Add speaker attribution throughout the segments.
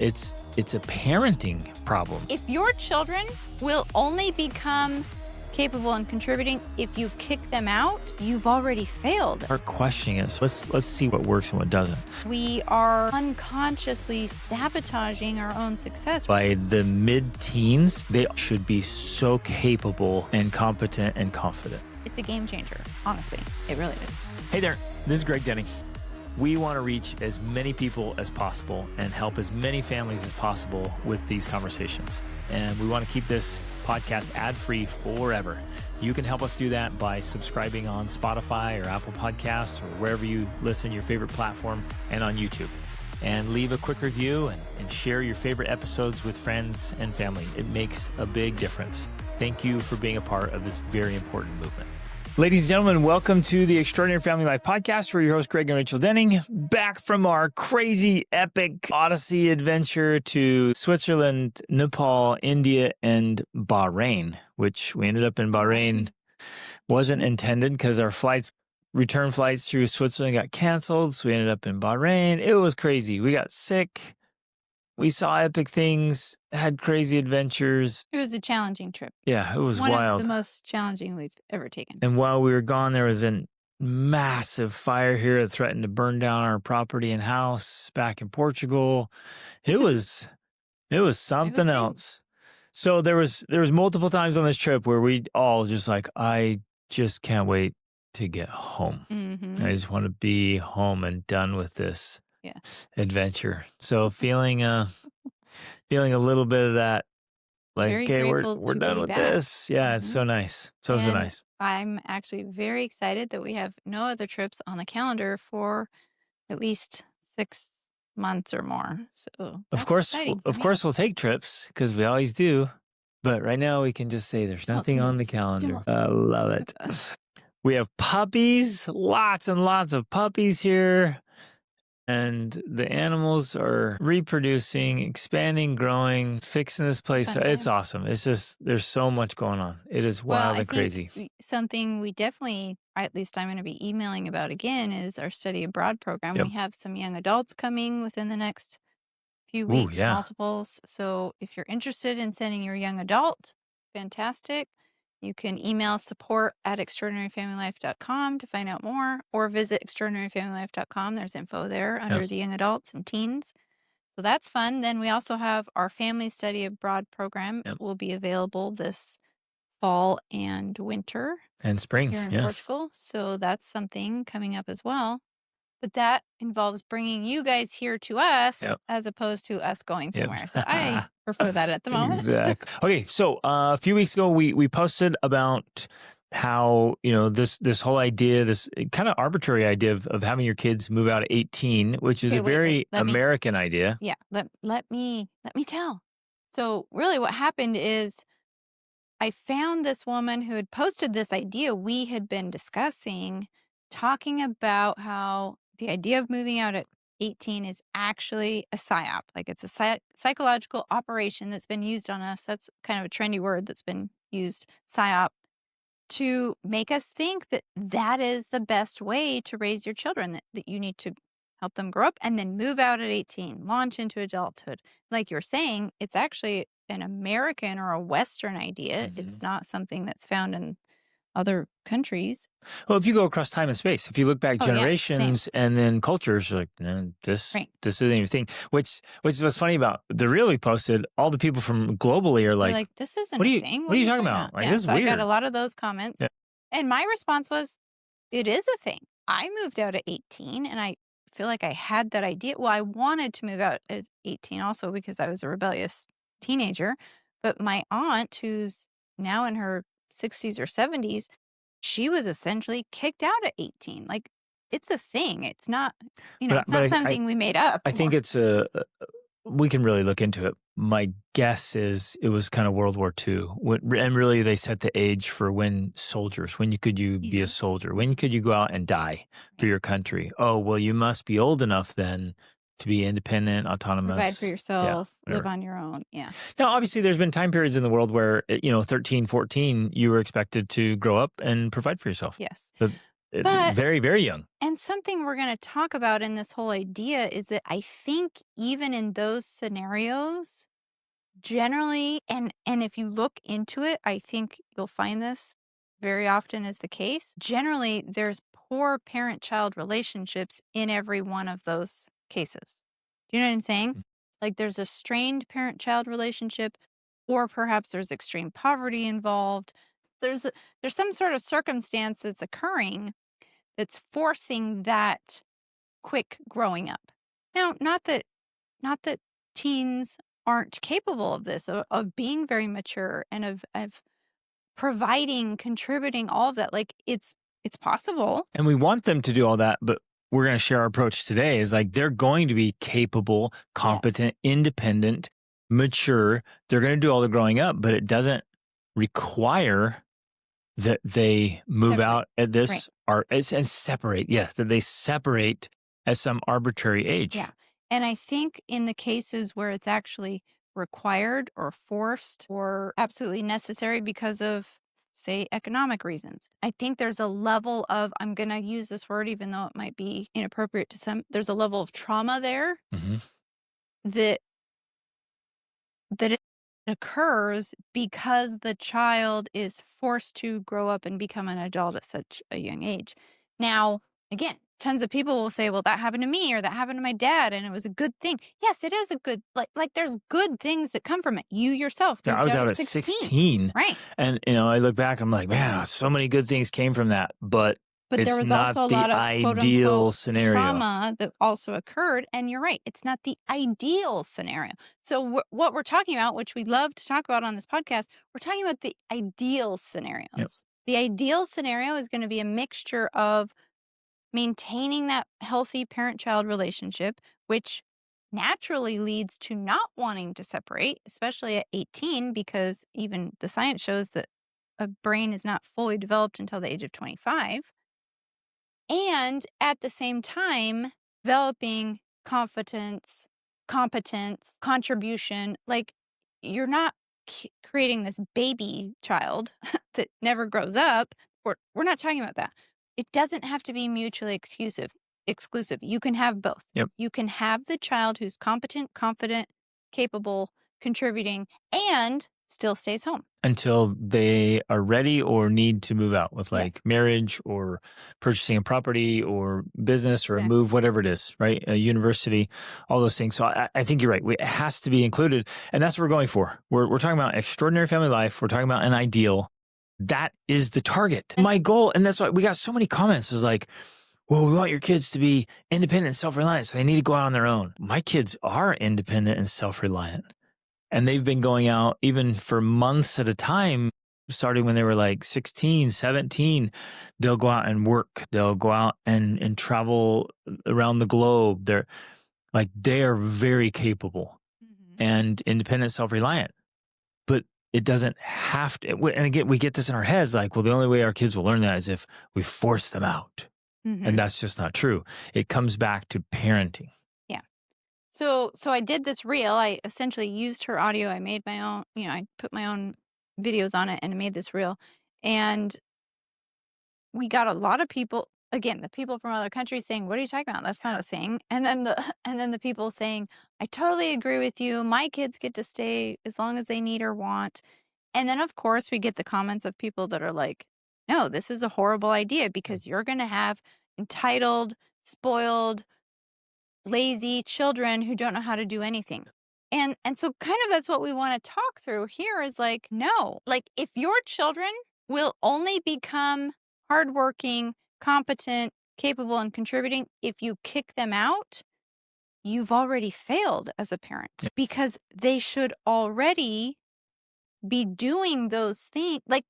Speaker 1: It's a parenting problem.
Speaker 2: If your children will only become capable and contributing if you kick them out, you've already failed.
Speaker 1: Start questioning us. Let's see what works and what doesn't.
Speaker 2: We are unconsciously sabotaging our own success.
Speaker 1: By the mid-teens, they should be so capable and competent and confident.
Speaker 2: It's a game changer, honestly. It really is.
Speaker 1: Hey there, this is Greg Denning. We want to reach as many people as possible and help as many families as possible with these conversations. And we want to keep this podcast ad-free forever. You can help us do that by subscribing on Spotify or Apple Podcasts or wherever you listen, your favorite platform, and on YouTube. And leave a quick review and share your favorite episodes with friends and family. It makes a big difference. Thank you for being a part of this very important movement. Ladies and gentlemen, welcome to the Extraordinary Family Life Podcast. We're your hosts, Greg and Rachel Denning, back from our crazy, epic Odyssey adventure to Switzerland, Nepal, India, and Bahrain, which we ended up in Bahrain. Wasn't intended because our return flights through Switzerland got canceled, so we ended up in Bahrain. It was crazy. We got sick. We saw epic things, had crazy adventures.
Speaker 2: It was a challenging trip.
Speaker 1: Yeah, it was
Speaker 2: One
Speaker 1: wild.
Speaker 2: of the most challenging we've ever taken.
Speaker 1: And while we were gone, there was a massive fire here that threatened to burn down our property and house back in Portugal. It was something else. So there was multiple times on this trip where we all just like, I just can't wait to get home.
Speaker 2: Mm-hmm.
Speaker 1: I just want to be home and done with this adventure. So feeling a little bit of that, like,
Speaker 2: Very
Speaker 1: okay, we're
Speaker 2: grateful to
Speaker 1: done
Speaker 2: be
Speaker 1: with
Speaker 2: back.
Speaker 1: this. Yeah, it's so nice. So nice.
Speaker 2: I'm actually very excited that we have no other trips on the calendar for at least 6 months or more. So
Speaker 1: Of course, we'll take trips because we always do. But right now we can just say there's nothing on the calendar. I love it. We have puppies, lots and lots of puppies here. And the animals are reproducing, expanding, growing, fixing this place. It's awesome. It's just, there's so much going on. It is wild and crazy.
Speaker 2: Something we definitely, at least I'm going to be emailing about again, is our study abroad program.
Speaker 1: Yep.
Speaker 2: We have some young adults coming within the next few weeks, multiples. So if you're interested in sending your young adult, fantastic. You can email support@extraordinaryfamilylife.com to find out more, or visit extraordinaryfamilylife.com. There's info there under the young adults and teens. So that's fun. Then we also have our family study abroad program. It will be available this fall and winter.
Speaker 1: And spring.
Speaker 2: Here in Portugal. So that's something coming up as well. But that involves bringing you guys here to us as opposed to us going somewhere. So I prefer that at the moment.
Speaker 1: Exactly. Okay, so a few weeks ago, we posted about how, this whole idea, this kind of arbitrary idea of having your kids move out at 18, which is a very American idea.
Speaker 2: Yeah, let me tell. So really what happened is I found this woman who had posted this idea we had been discussing, talking about how the idea of moving out at 18 is actually a psyop. Like it's a psychological operation that's been used on us. That's kind of a trendy word that's been used, psyop, to make us think that that is the best way to raise your children, that you need to help them grow up and then move out at 18, launch into adulthood. Like you're saying, it's actually an American or a Western idea. Mm-hmm. It's not something that's found in other countries.
Speaker 1: Well, if you go across time and space, if you look back generations and then cultures, you're like, this isn't even a thing. Which is what's funny about the reel we posted. All the people from globally are like,
Speaker 2: this isn't a thing.
Speaker 1: What are you talking about? Like, this is weird.
Speaker 2: I got a lot of those comments. Yeah. And my response was, it is a thing. I moved out at 18 and I feel like I had that idea. Well, I wanted to move out at 18 also because I was a rebellious teenager. But my aunt, who's now in her 60s or 70s, she was essentially kicked out at 18. Like, it's a thing. It's not, it's not something we made up.
Speaker 1: I think it's we can really look into it. My guess is it was kind of World War II. And really they set the age for when could you be a soldier? When could you go out and die for your country? Oh, well, you must be old enough then to be independent, autonomous.
Speaker 2: Provide for yourself, live on your own. Yeah.
Speaker 1: Now, obviously, there's been time periods in the world where, 13, 14, you were expected to grow up and provide for yourself.
Speaker 2: Yes.
Speaker 1: But
Speaker 2: But
Speaker 1: very, very young.
Speaker 2: and something we're going to talk about in this whole idea is that I think even in those scenarios, generally, and if you look into it, I think you'll find this very often is the case. Generally, there's poor parent-child relationships in every one of those cases. Do you know what I'm saying? Like there's a strained parent-child relationship, or perhaps there's extreme poverty involved. There's some sort of circumstance that's occurring that's forcing that quick growing up. Now, not that teens aren't capable of this, of being very mature and of providing, contributing, all of that. Like it's possible.
Speaker 1: And we want them to do all that, but we're going to share our approach today is like they're going to be capable, competent, independent, mature. They're going to do all the growing up, but it doesn't require that they move
Speaker 2: Separate.
Speaker 1: out at this
Speaker 2: Right.
Speaker 1: and separate. Yeah, that they separate at some arbitrary age.
Speaker 2: Yeah. And I think in the cases where it's actually required or forced or absolutely necessary because of, say, economic reasons, I think there's a level of, I'm going to use this word even though it might be inappropriate to some, there's a level of trauma there that it occurs because the child is forced to grow up and become an adult at such a young age. Now, again, tons of people will say, well, that happened to me or that happened to my dad and it was a good thing. Yes, it is a good, like there's good things that come from it. You yourself,
Speaker 1: Yeah, I was out at
Speaker 2: 16.
Speaker 1: 16.
Speaker 2: Right.
Speaker 1: And, I look back, I'm like, man, so many good things came from that. But
Speaker 2: there
Speaker 1: it's
Speaker 2: was
Speaker 1: not
Speaker 2: also a
Speaker 1: the
Speaker 2: lot of quote
Speaker 1: ideal
Speaker 2: unquote
Speaker 1: scenario.
Speaker 2: trauma that also occurred. And you're right, it's not the ideal scenario. So what we're talking about, which we love to talk about on this podcast, we're talking about the ideal scenarios.
Speaker 1: Yep.
Speaker 2: The ideal scenario is going to be a mixture of maintaining that healthy parent-child relationship, which naturally leads to not wanting to separate, especially at 18, because even the science shows that a brain is not fully developed until the age of 25. And at the same time, developing confidence, competence, contribution. Like you're not creating this baby child that never grows up. We're not talking about that. It doesn't have to be mutually exclusive. You can have both.
Speaker 1: Yep.
Speaker 2: You can have the child who's competent, confident, capable, contributing, and still stays home.
Speaker 1: Until they are ready or need to move out with like
Speaker 2: Yes.
Speaker 1: marriage or purchasing a property or business or a
Speaker 2: Exactly.
Speaker 1: move, whatever it is, right? A university, all those things. So I think you're right. It has to be included. And that's what we're going for. We're talking about extraordinary family life. We're talking about an ideal. That is the target. My goal, and that's why we got so many comments is like, well, we want your kids to be independent and self-reliant, so they need to go out on their own. My kids are independent and self-reliant. And they've been going out even for months at a time, starting when they were like 16, 17. They'll go out and work. They'll go out and travel around the globe. They are very capable and independent, self-reliant. But it doesn't have to. And again, we get this in our heads like, well, the only way our kids will learn that is if we force them out. And that's just not true. It comes back to parenting.
Speaker 2: Yeah. So I did this reel. I essentially used her audio. I made my own, I put my own videos on it and I made this reel. And we got a lot of people, again, the people from other countries saying, what are you talking about? That's not a thing. And then the people saying, I totally agree with you. My kids get to stay as long as they need or want. And then of course we get the comments of people that are like, no, this is a horrible idea because you're going to have entitled, spoiled, lazy children who don't know how to do anything. And so kind of that's what we want to talk through here is like, no, like if your children will only become hardworking, competent, capable, and contributing if you kick them out, you've already failed as a parent because they should already be doing those things. Like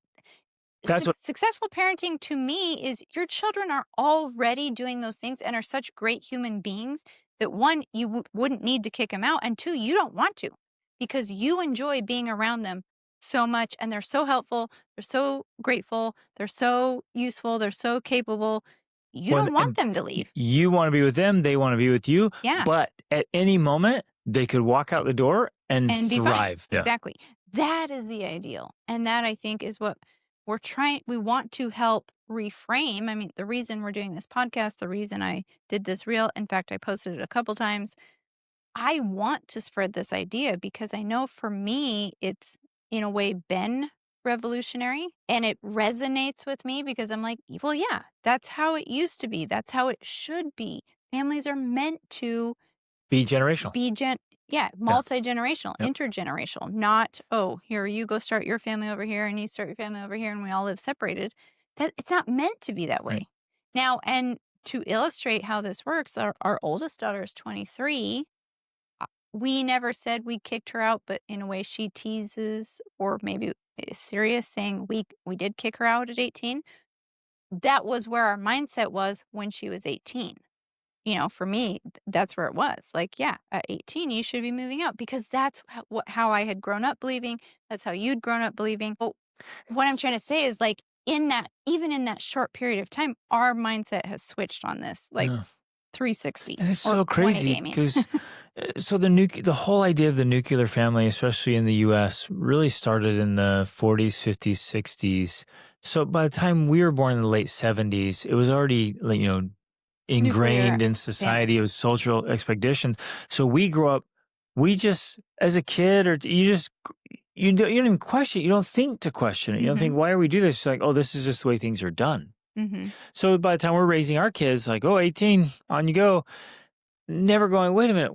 Speaker 2: successful parenting to me is your children are already doing those things and are such great human beings that one, you wouldn't need to kick them out. And two, you don't want to because you enjoy being around them so much and they're so helpful. They're so grateful. They're so useful. They're so capable. You don't want them to leave.
Speaker 1: You want to be with them. They want to be with you.
Speaker 2: Yeah.
Speaker 1: But at any moment, they could walk out the door and thrive.
Speaker 2: Yeah. Exactly. That is the ideal. And that I think is what we want to help reframe. I mean, the reason we're doing this podcast, the reason I did this reel, in fact, I posted it a couple times. I want to spread this idea because I know for me, it's in a way been revolutionary and it resonates with me because I'm like, well, yeah, that's how it used to be. That's how it should be. Families are meant to
Speaker 1: Be generational.
Speaker 2: be
Speaker 1: Yeah.
Speaker 2: multi-generational,
Speaker 1: Yep.
Speaker 2: intergenerational, not, oh, here you go start your family over here and you start your family over here and we all live separated. That it's not meant to be that way.
Speaker 1: Right.
Speaker 2: Now, and to illustrate how this works, our oldest daughter is 23. We never said we kicked her out, but in a way she teases or maybe is serious saying we did kick her out at 18. That was where our mindset was when she was 18. For me, that's where it was. Like, yeah, at 18, you should be moving out because that's how I had grown up believing. That's how you'd grown up believing. But what I'm trying to say is like even in that short period of time, our mindset has switched on this, like
Speaker 1: Yeah.
Speaker 2: 360
Speaker 1: And it's
Speaker 2: or
Speaker 1: so
Speaker 2: 180,
Speaker 1: crazy
Speaker 2: I mean.
Speaker 1: because so the whole idea of the nuclear family, especially in the U.S., really started in the 40s, 50s, 60s. So by the time we were born in the late 70s, it was already
Speaker 2: Nuclear
Speaker 1: ingrained in society. It was social expectations. So we grow up, we just as a kid, or you don't even question it. You don't think to question it. You don't think, why are we do this? It's like, oh, this is just the way things are done.
Speaker 2: Mm-hmm.
Speaker 1: So by the time we're raising our kids, like, oh, 18, on you go. Never going, wait a minute,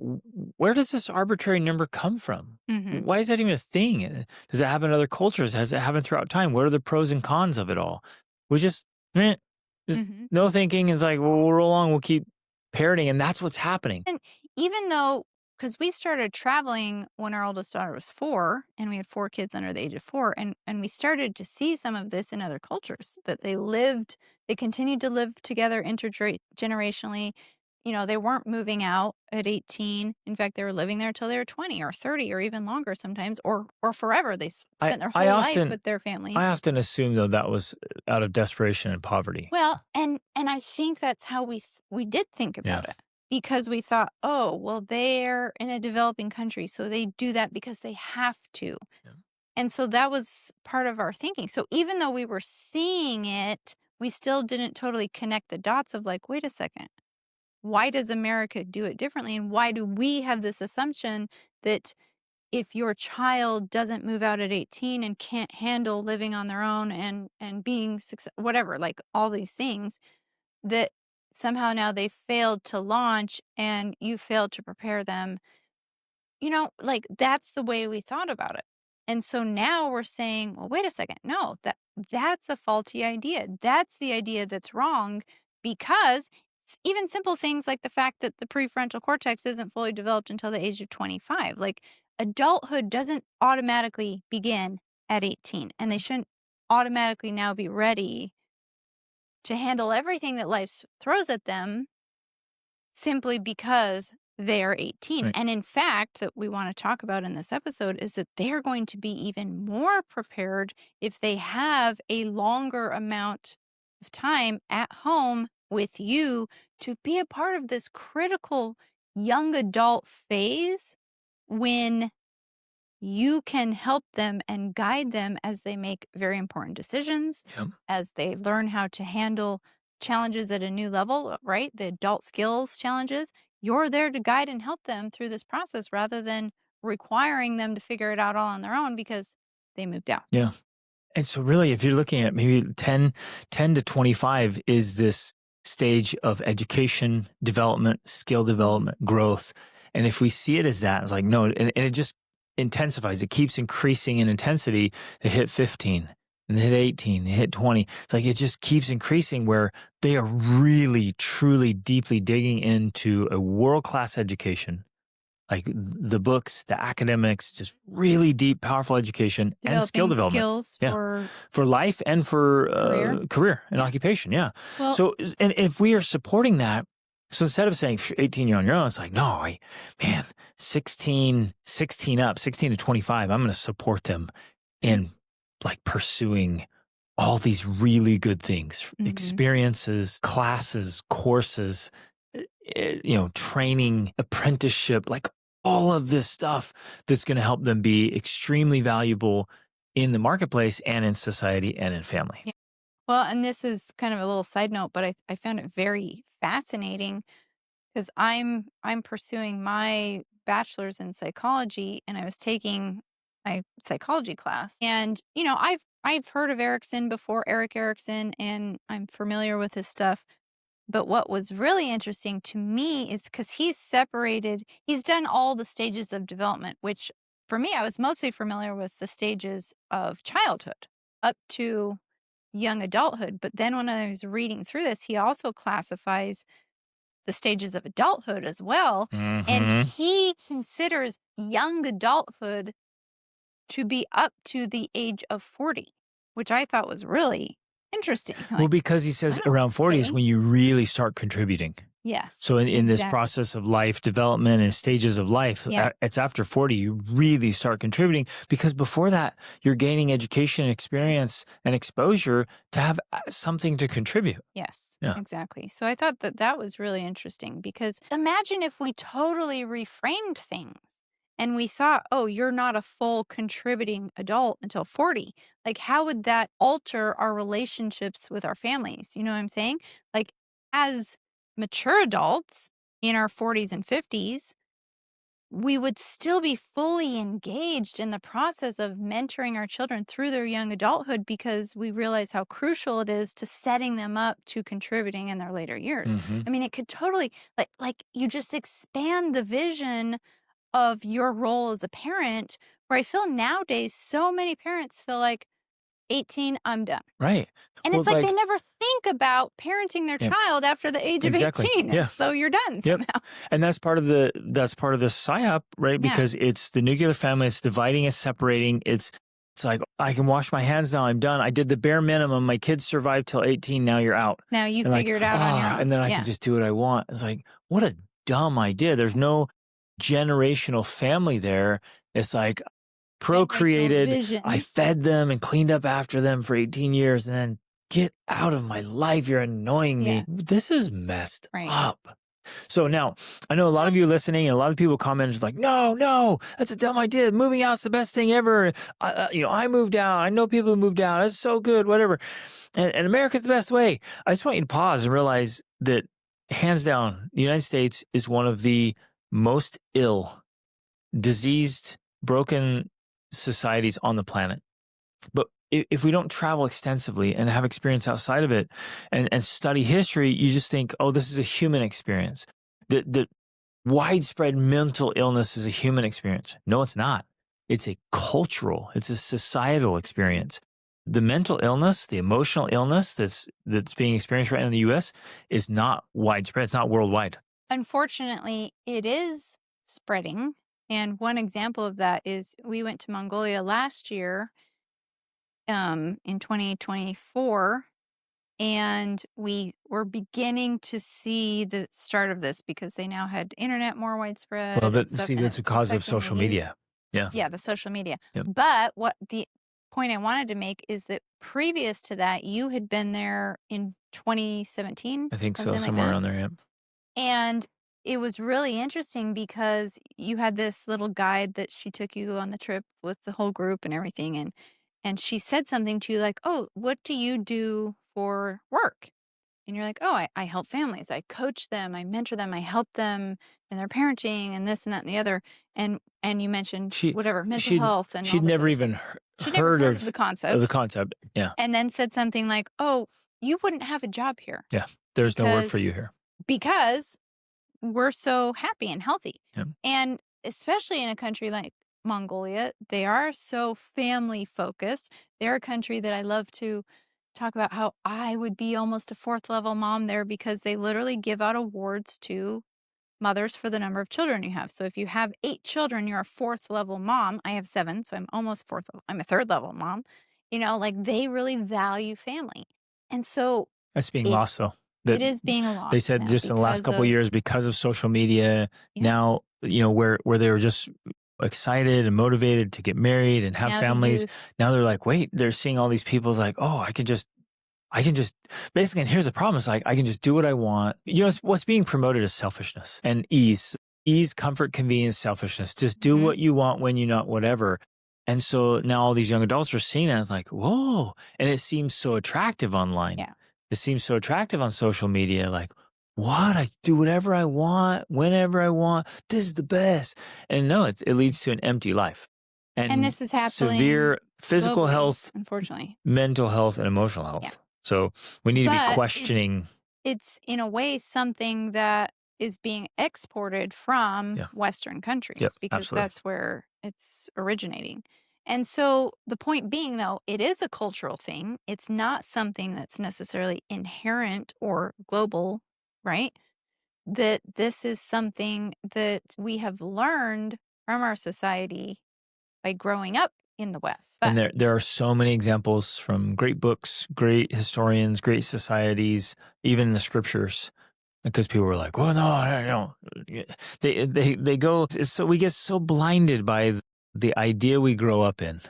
Speaker 1: where does this arbitrary number come from?
Speaker 2: Mm-hmm.
Speaker 1: Why is that even a thing? Does it happen in other cultures? Has it happened throughout time? What are the pros and cons of it all? We just no thinking. It's like, well, we'll roll on, we'll keep parroting, and that's what's happening.
Speaker 2: And even though, because we started traveling when our oldest daughter was 4, and we had 4 kids under the age of 4, and we started to see some of this in other cultures that they continued to live together intergenerationally. They weren't moving out at 18. In fact, they were living there until they were 20 or 30 or even longer sometimes, or forever. They spent their whole life with their families.
Speaker 1: I often assume, though, that was out of desperation and poverty.
Speaker 2: Well, and I think that's how we did think about it. Because we thought, oh, well, they're in a developing country, so they do that because they have to.
Speaker 1: Yeah.
Speaker 2: And so that was part of our thinking. So even though we were seeing it, we still didn't totally connect the dots of like, wait a second, why does America do it differently? And why do we have this assumption that if your child doesn't move out at 18 and can't handle living on their own and being whatever, like all these things, that somehow now they failed to launch and you failed to prepare them. Like that's the way we thought about it. And so now we're saying, well, wait a second. No, that's a faulty idea. That's the idea that's wrong because even simple things like the fact that the prefrontal cortex isn't fully developed until the age of 25. Like adulthood doesn't automatically begin at 18 and they shouldn't automatically now be ready to handle everything that life throws at them simply because they are 18.
Speaker 1: Right.
Speaker 2: And in fact, that we want to talk about in this episode is that they're going to be even more prepared if they have a longer amount of time at home with you to be a part of this critical young adult phase when you can help them and guide them as they make very important decisions, as they learn how to handle challenges at a new level, right? The adult skills challenges. You're there to guide and help them through this process rather than requiring them to figure it out all on their own because they moved out.
Speaker 1: Yeah. And so really, if you're looking at maybe 10 to 25 is this stage of education, development, skill development, growth. And if we see it as that, it's like, no, and it just intensifies. It keeps increasing in intensity. They hit 15 and they hit 18, they hit 20. It's like, it just keeps increasing where they are really, truly, deeply digging into a world-class education. Like the books, the academics, just really deep, powerful education and skill development.
Speaker 2: Skills
Speaker 1: for life and for career and occupation. Yeah. Well, so, and if we are supporting that, so instead of saying 18, you're on your own, it's like, no, 16 to 25, I'm going to support them in like pursuing all these really good things, experiences, classes, courses, training, apprenticeship, like all of this stuff that's going to help them be extremely valuable in the marketplace and in society and in family.
Speaker 2: Yeah. Well, and this is kind of a little side note, but I found it very fascinating because I'm pursuing my bachelor's in psychology, and I was taking my psychology class. And I've heard of Erickson before, Eric Erickson, and I'm familiar with his stuff. But what was really interesting to me is because he's done all the stages of development, which for me, I was mostly familiar with the stages of childhood up to young adulthood. But then when I was reading through this, he also classifies the stages of adulthood as well. And
Speaker 1: Mm-hmm.
Speaker 2: he considers young adulthood to be up to the age of 40, which I thought was really interesting.
Speaker 1: Well,
Speaker 2: Like,
Speaker 1: because he says
Speaker 2: wow,
Speaker 1: around 40 is
Speaker 2: okay.
Speaker 1: when you really start contributing.
Speaker 2: Yes,
Speaker 1: So in this
Speaker 2: exactly.
Speaker 1: process of life development and stages of life,
Speaker 2: Yeah.
Speaker 1: it's after 40 you really start contributing, because before that you're gaining education, experience, and exposure to have something to contribute.
Speaker 2: Yes,
Speaker 1: Yeah.
Speaker 2: exactly. So I thought that that was really interesting because imagine if we totally reframed things and we thought, oh, you're not a full contributing adult until 40. Like, how would that alter our relationships with our families? You know what I'm saying? Like, as mature adults in our 40s and 50s, we would still be fully engaged in the process of mentoring our children through their young adulthood because we realize how crucial it is to setting them up to contributing in their later years.
Speaker 1: Mm-hmm.
Speaker 2: I mean, it could totally like you just expand the vision of your role as a parent, where I feel nowadays so many parents feel like 18, I'm done.
Speaker 1: Right.
Speaker 2: And
Speaker 1: Well,
Speaker 2: it's like they
Speaker 1: like,
Speaker 2: never think about parenting their
Speaker 1: yeah,
Speaker 2: child after the age of
Speaker 1: exactly.
Speaker 2: 18.
Speaker 1: Yeah.
Speaker 2: It's though you're done
Speaker 1: Yep.
Speaker 2: somehow.
Speaker 1: And that's part of the Psyop, right?
Speaker 2: Yeah.
Speaker 1: Because it's the nuclear family, it's dividing, it's separating. It's like, I can wash my hands now, I'm done. I did the bare minimum. My kids survived till 18, now you're out.
Speaker 2: Now you
Speaker 1: And like,
Speaker 2: figure it out on your
Speaker 1: and
Speaker 2: own.
Speaker 1: then I
Speaker 2: Yeah.
Speaker 1: can just do what I want. It's like, what a dumb idea. There's no generational family there. It's like, procreated,
Speaker 2: vision.
Speaker 1: I fed them and cleaned up after them for 18 years, and then get out of my life. You're annoying me.
Speaker 2: Yeah.
Speaker 1: This is messed
Speaker 2: Right.
Speaker 1: up. So now I know a lot of you listening and a lot of people commented like, no, that's a dumb idea. Moving out's the best thing ever. I moved out. I know people who moved out. That's so good, whatever. And America's the best way. I just want you to pause and realize that hands down, the United States is one of the most ill, diseased, broken societies on the planet. But if we don't travel extensively and have experience outside of it and study history, you just think, oh, this is a human experience. The widespread mental illness is a human experience. No, it's not. It's a cultural, it's a societal experience. The mental illness, the emotional illness that's being experienced right now in the US is not widespread. It's not worldwide.
Speaker 2: Unfortunately, it is spreading. And one example of that is we went to Mongolia last year, in 2024, and we were beginning to see the start of this because they now had internet more widespread
Speaker 1: Well,
Speaker 2: and
Speaker 1: but
Speaker 2: stuff,
Speaker 1: see,
Speaker 2: and
Speaker 1: that's a
Speaker 2: it's
Speaker 1: cause of
Speaker 2: affecting the
Speaker 1: social
Speaker 2: youth.
Speaker 1: media. Yeah.
Speaker 2: Yeah, the social media.
Speaker 1: Yep.
Speaker 2: But what the point I wanted to make is that previous to that, you had been there in 2017,
Speaker 1: I think so,
Speaker 2: something like
Speaker 1: somewhere
Speaker 2: that.
Speaker 1: around there. Yeah.
Speaker 2: And it was really interesting because you had this little guide that she took you on the trip with the whole group and everything. And she said something to you like, oh, what do you do for work? And you're like, oh, I help families. I coach them. I mentor them. I help them in their parenting and this and that and the other. And you mentioned whatever, mental
Speaker 1: She'd
Speaker 2: health and all
Speaker 1: she'd
Speaker 2: this
Speaker 1: never
Speaker 2: other stuff.
Speaker 1: even
Speaker 2: She'd never
Speaker 1: heard
Speaker 2: heard of the
Speaker 1: of
Speaker 2: concept.
Speaker 1: concept. Yeah.
Speaker 2: And then said something like, oh, you wouldn't have a job here.
Speaker 1: Yeah. There's no work for
Speaker 2: because
Speaker 1: you here.
Speaker 2: because we're so happy and healthy.
Speaker 1: Yep.
Speaker 2: And especially in a country like Mongolia, they are so family focused. They're a country that I love to talk about how I would be almost a fourth level mom there because they literally give out awards to mothers for the number of children you have. So if you have 8 children, you're a fourth level mom. I have 7, so I'm almost fourth level. I'm a third level mom. Like they really value family. And so
Speaker 1: That's being
Speaker 2: it,
Speaker 1: lost, though.
Speaker 2: it is being a loss.
Speaker 1: They said
Speaker 2: now
Speaker 1: just in the last couple of years, because of social media,
Speaker 2: Yeah.
Speaker 1: now, where they were just excited and motivated to get married and have
Speaker 2: now the
Speaker 1: families.
Speaker 2: youth-
Speaker 1: Now they're like, wait, they're seeing all these people like, oh, I can just basically, and here's the problem. It's like, I can just do what I want. What's being promoted is selfishness and ease, comfort, convenience, selfishness. Just do
Speaker 2: Mhm.
Speaker 1: what you want when you not whatever. And so now all these young adults are seeing that. It's like, whoa. And it seems so attractive online.
Speaker 2: Yeah.
Speaker 1: It seems so attractive on social media. Like, what? I do whatever I want, whenever I want. This is the best. And no, it leads to an empty life
Speaker 2: And this is happening
Speaker 1: severe physical
Speaker 2: globally,
Speaker 1: health,
Speaker 2: unfortunately.
Speaker 1: mental health, and emotional health.
Speaker 2: Yeah.
Speaker 1: So we need to be
Speaker 2: But
Speaker 1: questioning.
Speaker 2: it's in a way something that is being exported from
Speaker 1: Yeah.
Speaker 2: Western countries
Speaker 1: Yep,
Speaker 2: because
Speaker 1: absolutely.
Speaker 2: that's where it's originating. And so the point being, though, it is a cultural thing. It's not something that's necessarily inherent or global, right? That this is something that we have learned from our society by growing up in the West.
Speaker 1: And
Speaker 2: But
Speaker 1: there are so many examples from great books, great historians, great societies, even in the scriptures. Because people were like, "Well, no, I don't." They go. So we get so blinded by the idea we grow up in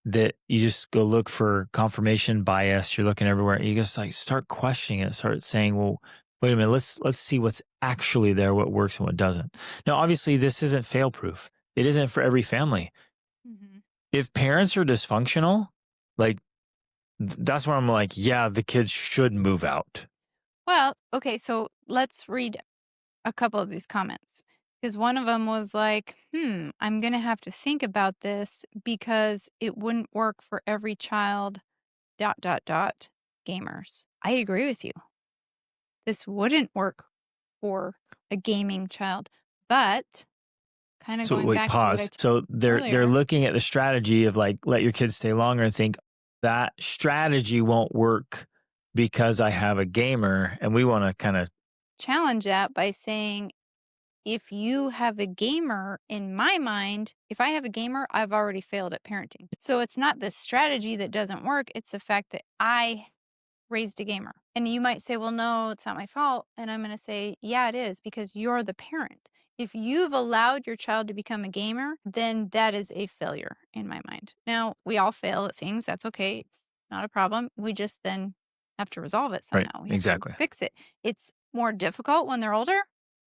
Speaker 1: that you just go look for confirmation bias. You're looking everywhere. You just like start questioning it. Start saying, "Well, wait a minute. Let's see what's actually there, what works and what doesn't." Now, obviously, this isn't fail proof. It isn't for every family.
Speaker 2: Mhm.
Speaker 1: If parents are dysfunctional, like that's where I'm like, yeah, the kids should move out.
Speaker 2: Well, okay, so let's read a couple of these comments because one of them was like, I'm going to have to think about this because it wouldn't work for every child, dot, dot, dot, gamers. I agree with you. This wouldn't work for a gaming child, but kind of
Speaker 1: So
Speaker 2: going
Speaker 1: wait,
Speaker 2: back to what I
Speaker 1: pause. So they're
Speaker 2: earlier.
Speaker 1: looking at the strategy of like let your kids stay longer and think that strategy won't work because I have a gamer, and we want to kind of
Speaker 2: Challenge that by saying, if you have a gamer, in my mind, if I have a gamer, I've already failed at parenting. So it's not the strategy that doesn't work. It's the fact that I raised a gamer. And you might say, well, no, it's not my fault. And I'm going to say, yeah, it is because you're the parent. If you've allowed your child to become a gamer, then that is a failure in my mind. Now, we all fail at things. That's okay. It's not a problem. We just then have to resolve it
Speaker 1: right,
Speaker 2: somehow. We have
Speaker 1: exactly.
Speaker 2: to fix it. It's more difficult when they're older,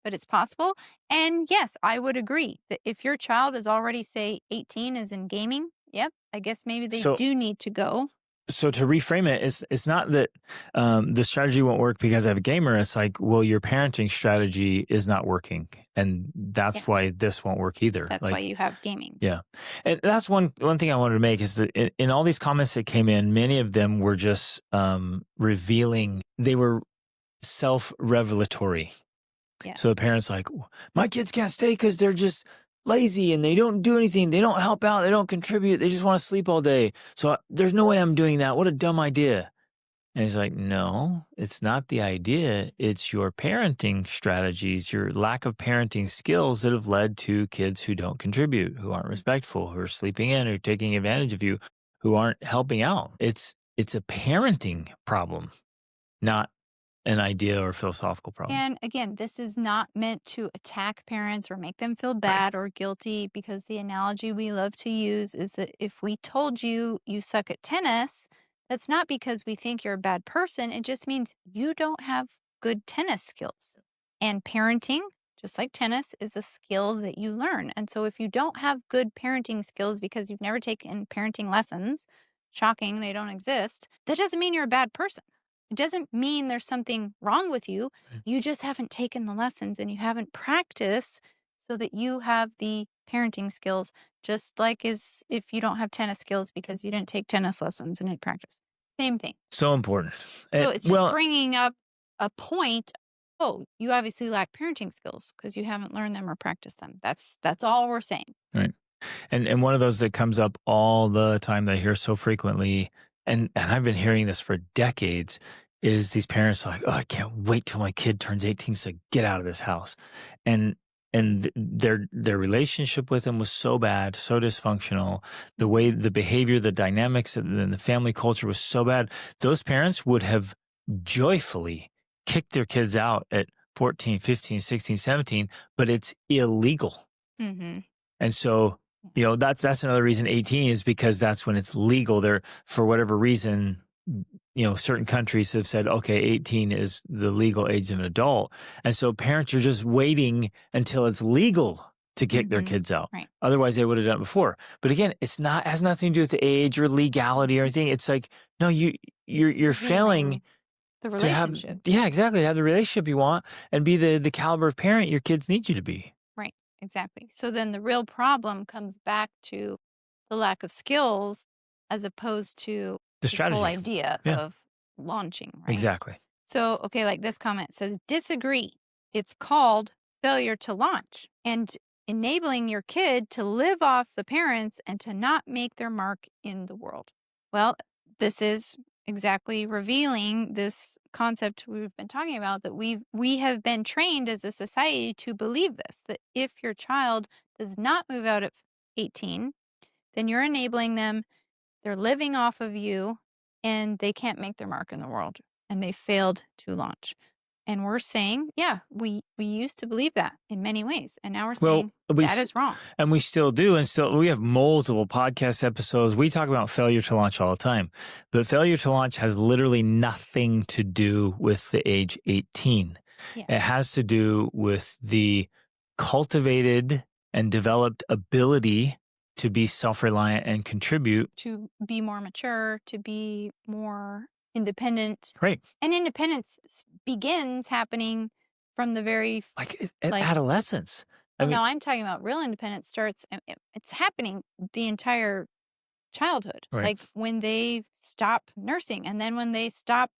Speaker 2: but it's possible. And yes, I would agree that if your child is already, say, 18, is in gaming, yep, I guess maybe they
Speaker 1: So
Speaker 2: do need to go.
Speaker 1: so to reframe it, it's not that the strategy won't work because I have a gamer. It's like, well, your parenting strategy is not working, and that's
Speaker 2: Yeah.
Speaker 1: why this won't work either.
Speaker 2: That's
Speaker 1: like,
Speaker 2: why you have gaming.
Speaker 1: yeah, and that's one thing I wanted to make is that in all these comments that came in, many of them were just revealing. They were self-revelatory.
Speaker 2: Yeah.
Speaker 1: So the parents like, my kids can't stay because they're just lazy and they don't do anything. They don't help out. They don't contribute. They just want to sleep all day. So there's no way I'm doing that. What a dumb idea. And he's like, no, it's not the idea. It's your parenting strategies, your lack of parenting skills that have led to kids who don't contribute, who aren't respectful, who are sleeping in, who are taking advantage of you, who aren't helping out. It's a parenting problem, not an idea or philosophical problem.
Speaker 2: And again, this is not meant to attack parents or make them feel bad or guilty, because the analogy we love to use is that if we told you you suck at tennis, that's not because we think you're a bad person. It just means you don't have good tennis skills. And parenting, just like tennis, is a skill that you learn. And so if you don't have good parenting skills because you've never taken parenting lessons, shocking, they don't exist, that doesn't mean you're a bad person. It doesn't mean there's something wrong with you.
Speaker 1: Right.
Speaker 2: You just haven't taken the lessons and you haven't practiced so that you have the parenting skills, just like as if you don't have tennis skills because you didn't take tennis lessons and didn't practice. Same thing.
Speaker 1: So important.
Speaker 2: So it's just bringing up a point. Oh, you obviously lack parenting skills because you haven't learned them or practiced them. That's all we're saying.
Speaker 1: right. And one of those that comes up all the time that I hear so frequently, and I've been hearing this for decades, is these parents are like, oh, I can't wait till my kid turns 18 to get out of this house. And their relationship with him was so bad, so dysfunctional. The way, the behavior, the dynamics, and the family culture was so bad. Those parents would have joyfully kicked their kids out at 14, 15, 16, 17, but it's illegal.
Speaker 2: Mm-hmm.
Speaker 1: And so, that's another reason 18 is because that's when it's legal. There, for whatever reason, certain countries have said, okay, 18 is the legal age of an adult. And so parents are just waiting until it's legal to kick their kids out.
Speaker 2: Right.
Speaker 1: Otherwise, they would have done it before. But again, has nothing to do with the age or legality or anything. It's like, no, you're failing
Speaker 2: the
Speaker 1: to have,
Speaker 2: relationship.
Speaker 1: exactly, to have the relationship you want and be the caliber of parent your kids need you to be.
Speaker 2: Right. Exactly. So then the real problem comes back to the lack of skills as opposed to
Speaker 1: The
Speaker 2: this whole
Speaker 1: strategy.
Speaker 2: idea
Speaker 1: Yeah.
Speaker 2: of launching, right?
Speaker 1: Exactly.
Speaker 2: So, okay, like this comment says, disagree. It's called failure to launch and enabling your kid to live off the parents and to not make their mark in the world. Well, this is exactly revealing this concept we've been talking about, that we have been trained as a society to believe this, that if your child does not move out at 18, then you're enabling them, they're living off of you, and they can't make their mark in the world, and they failed to launch. And we're saying, yeah, we used to believe that in many ways, and now we're saying that is wrong.
Speaker 1: And we still do. And still, we have multiple podcast episodes. We talk about failure to launch all the time. But failure to launch has literally nothing to do with the age 18.
Speaker 2: Yes.
Speaker 1: It has to do with the cultivated and developed ability to be self-reliant and contribute.
Speaker 2: To be more mature, to be more independent.
Speaker 1: Right.
Speaker 2: And independence begins happening from the very...
Speaker 1: adolescence.
Speaker 2: No, I'm talking about real independence starts, it's happening the entire childhood.
Speaker 1: Right.
Speaker 2: Like when they stop nursing, and then when they stop,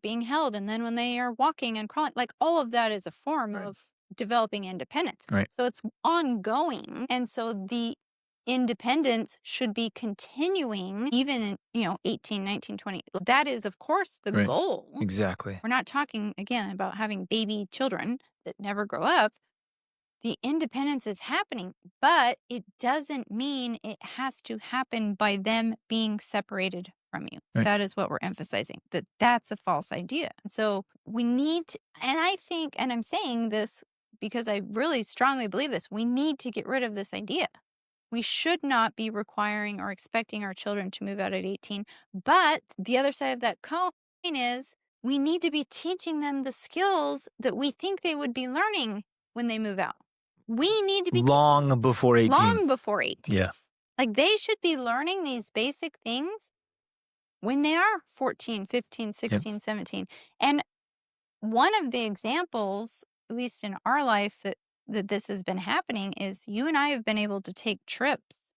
Speaker 2: being held, and then when they are walking and crawling, like all of that is a form
Speaker 1: Right.
Speaker 2: of developing independence.
Speaker 1: Right.
Speaker 2: So it's ongoing. And so the independence should be continuing even in, 18, 19, 20. That is, of course, the
Speaker 1: Right.
Speaker 2: goal.
Speaker 1: Exactly.
Speaker 2: We're not talking, again, about having baby children that never grow up. The independence is happening, but it doesn't mean it has to happen by them being separated from you.
Speaker 1: Right.
Speaker 2: That is what we're emphasizing, that's a false idea. So we need to, and I think, and I'm saying this because I really strongly believe this, we need to get rid of this idea. We should not be requiring or expecting our children to move out at 18. But the other side of that coin is we need to be teaching them the skills that we think they would be learning when they move out. We need to be
Speaker 1: long before 18.
Speaker 2: Long before 18.
Speaker 1: Yeah.
Speaker 2: Like they should be learning these basic things when they are 14, 15, 16, 17. And one of the examples, at least in our life, that this has been happening is you and I have been able to take trips.